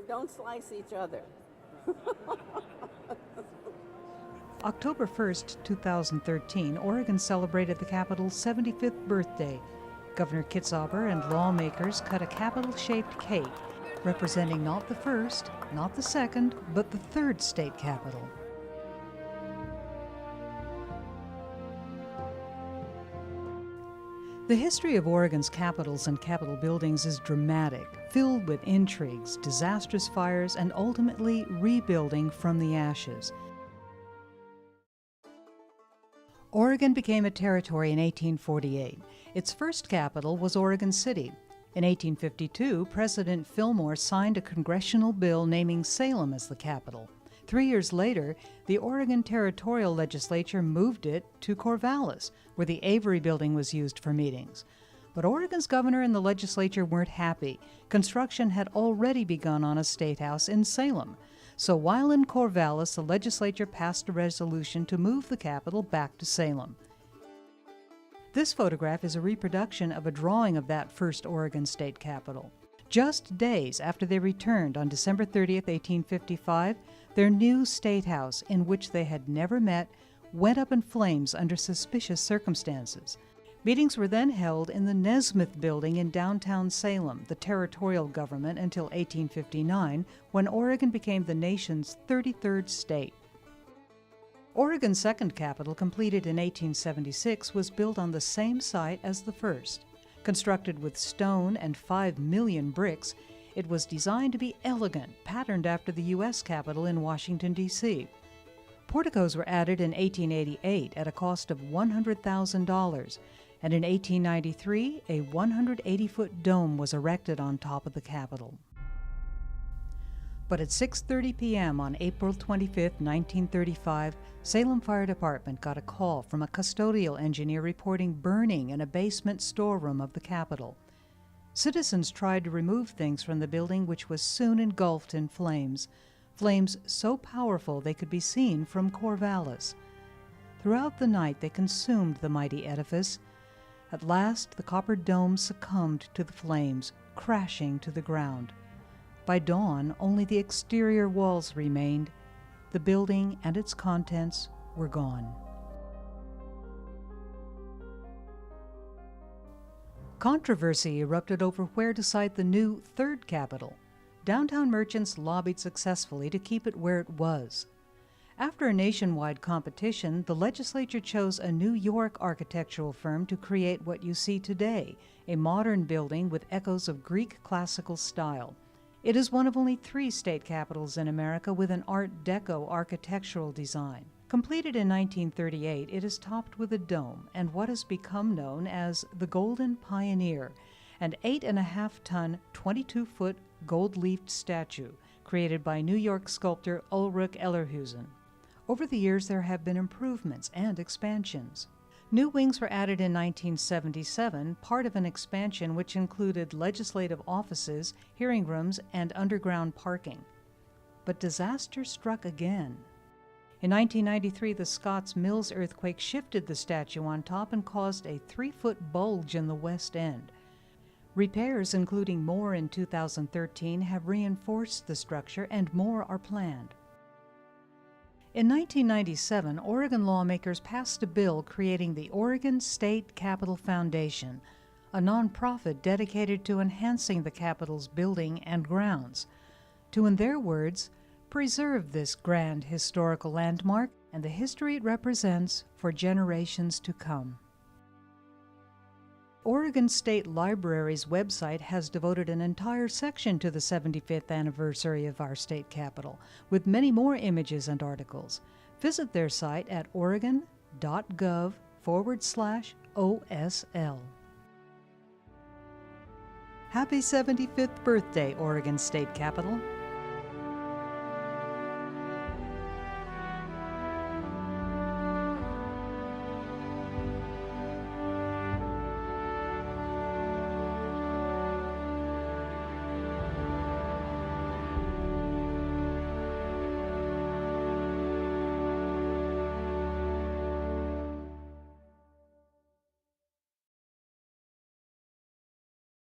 Don't slice each other. October 1st, 2013, Oregon celebrated the Capitol's 75th birthday. Governor Kitzhaber and lawmakers cut a Capitol-shaped cake, representing not the first, not the second, but the third state capitol. The history of Oregon's capitals and capitol buildings is dramatic, filled with intrigues, disastrous fires, and ultimately rebuilding from the ashes. Oregon became a territory in 1848. Its first capital was Oregon City. In 1852, President Fillmore signed a congressional bill naming Salem as the capital. 3 years later, the Oregon Territorial Legislature moved it to Corvallis, where the Avery Building was used for meetings. But Oregon's governor and the legislature weren't happy. Construction had already begun on a state house in Salem. So while in Corvallis, the legislature passed a resolution to move the capital back to Salem. This photograph is a reproduction of a drawing of that first Oregon state capitol. Just days after they returned on December 30th, 1855, their new state house, in which they had never met, went up in flames under suspicious circumstances. Meetings were then held in the Nesmith Building in downtown Salem, the Territorial Government, until 1859, when Oregon became the nation's 33rd state. Oregon's second capital, completed in 1876, was built on the same site as the first. Constructed with stone and 5 million bricks, it was designed to be elegant, patterned after the U.S. Capitol in Washington, D.C. Porticos were added in 1888 at a cost of $100,000, and in 1893, a 180-foot dome was erected on top of the Capitol. But at 6:30 p.m. on April 25, 1935, Salem Fire Department got a call from a custodial engineer reporting burning in a basement storeroom of the Capitol. Citizens tried to remove things from the building, which was soon engulfed in flames, flames so powerful they could be seen from Corvallis. Throughout the night they consumed the mighty edifice. At last the copper dome succumbed to the flames, crashing to the ground. By dawn, only the exterior walls remained. The building and its contents were gone. Controversy erupted over where to site the new third capitol. Downtown merchants lobbied successfully to keep it where it was. After a nationwide competition, the legislature chose a New York architectural firm to create what you see today, a modern building with echoes of Greek classical style. It is one of only 3 state capitals in America with an Art Deco architectural design. Completed in 1938, it is topped with a dome and what has become known as the Golden Pioneer, an 8.5-ton, 22-foot gold-leafed statue created by New York sculptor Ulrich Ellerhusen. Over the years, there have been improvements and expansions. New wings were added in 1977, part of an expansion which included legislative offices, hearing rooms, and underground parking. But disaster struck again. In 1993, the Scotts Mills earthquake shifted the statue on top and caused a 3-foot bulge in the west end. Repairs, including more in 2013, have reinforced the structure, and more are planned. In 1997, Oregon lawmakers passed a bill creating the Oregon State Capitol Foundation, a nonprofit dedicated to enhancing the Capitol's building and grounds, to, in their words, preserve this grand historical landmark and the history it represents for generations to come. Oregon State Library's website has devoted an entire section to the 75th anniversary of our state capitol, with many more images and articles. Visit their site at oregon.gov/OSL. Happy 75th birthday, Oregon State Capitol!